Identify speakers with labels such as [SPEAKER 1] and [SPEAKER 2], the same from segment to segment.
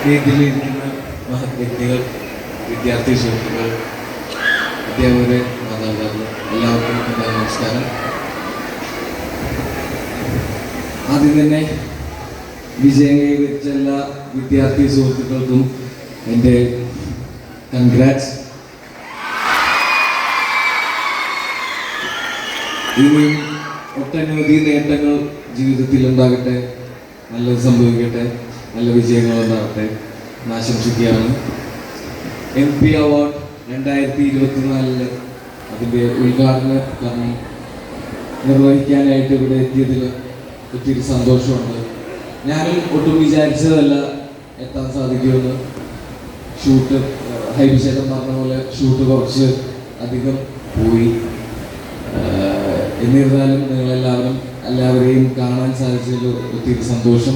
[SPEAKER 1] വേദിയിലിരിക്കുന്ന മഹത് വ്യക്തികൾ, വിദ്യാർത്ഥി സുഹൃത്തുക്കൾ, അധ്യാപകരെ, മാതാപിതാക്കൾ, എല്ലാവർക്കും എൻ്റെ നമസ്കാരം. ആദ്യം തന്നെ വിജയം കൈവരിച്ച എല്ലാ വിദ്യാർത്ഥി സുഹൃത്തുക്കൾക്കും എൻ്റെ കൺഗ്രാറ്റ്സ്. ഇനിയും ഒട്ടനവധി നേട്ടങ്ങൾ ജീവിതത്തിൽ ഉണ്ടാകട്ടെ, നല്ലത് സംഭവിക്കട്ടെ, നല്ല വിജയങ്ങൾ ഉണ്ടാകട്ടെ എന്ന് ആശംസിക്കുകയാണ്. MP അവാർഡ് 2024 അതിൻ്റെ ഉദ്ഘാടന കർമ്മം നിർവഹിക്കാനായിട്ട് ഇവിടെ എത്തിയതിൽ ഒത്തിരി സന്തോഷമുണ്ട്. ഞാനും ഒട്ടും വിചാരിച്ചതല്ല എത്താൻ സാധിക്കുമെന്ന്. ഷൂട്ട് ഹൈബിശേഖരൻ പറഞ്ഞ പോലെ ഷൂട്ട് കുറച്ച് അധികം പോയി. എന്നിരുന്നാലും എല്ലാവരെയും കാണാൻ സാധിച്ചതിൽ ഒത്തിരി സന്തോഷം.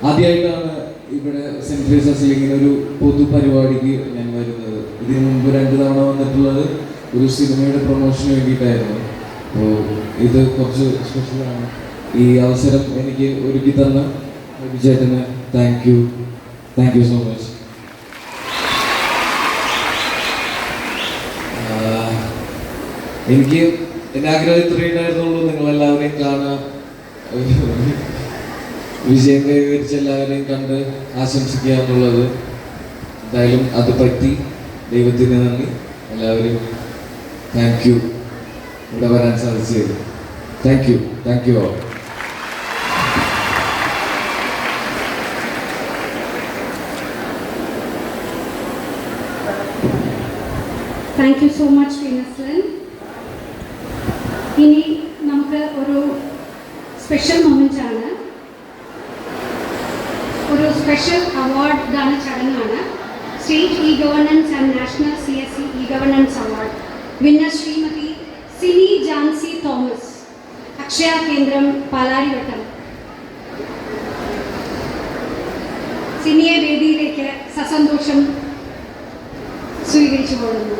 [SPEAKER 1] ആദ്യമായിട്ടാണ് ഇവിടെ സെൻറ്റ് ഫ്രീസസിൽ ഇങ്ങനെ ഒരു പൊതുപരിപാടിക്ക് ഞാൻ വരുന്നത്. ഇതിനു മുമ്പ് 2 തവണ വന്നിട്ടുള്ളത് ഒരു സിനിമയുടെ പ്രൊമോഷന് വേണ്ടിയിട്ടായിരുന്നു. അപ്പോൾ ഇത് കുറച്ച് സ്പെഷ്യലാണ്. ഈ അവസരം എനിക്ക് ഒരുക്കി തന്ന ചേട്ടന് താങ്ക് യു സോ മച്ച്. എനിക്ക് എൻ്റെ ആഗ്രഹം ഇത്രയും ഉണ്ടായിരുന്നുള്ളൂ, നിങ്ങളെല്ലാവരെയും കാണാൻ, വിജയം കൈവരിച്ച എല്ലാവരെയും കണ്ട് ആശംസിക്കുക എന്നുള്ളത്. എന്തായാലും അത് പറ്റി. ദൈവത്തിന് നന്ദി. എല്ലാവരും താങ്ക് യു, ഇവിടെ വരാൻ സാധിച്ചത്. Thank you all.
[SPEAKER 2] Thank you so much Sreenaslan. ഇനി നമുക്ക് ഒരു സ്പെഷ്യൽ മൊമെൻ്റ് ആണ്, ഒരു സ്പെഷ്യൽ അവാർഡ് ദാന ചടങ്ങാണ്. State e governance and national CSE e governance award winner Shrimati Sini Jancy Thomas, Akshaya Kendram Palarivattom. സിനിയെ വേദിയിലേക്ക് സസന്തോഷം സ്വീകരിച്ചു പോകുന്നു.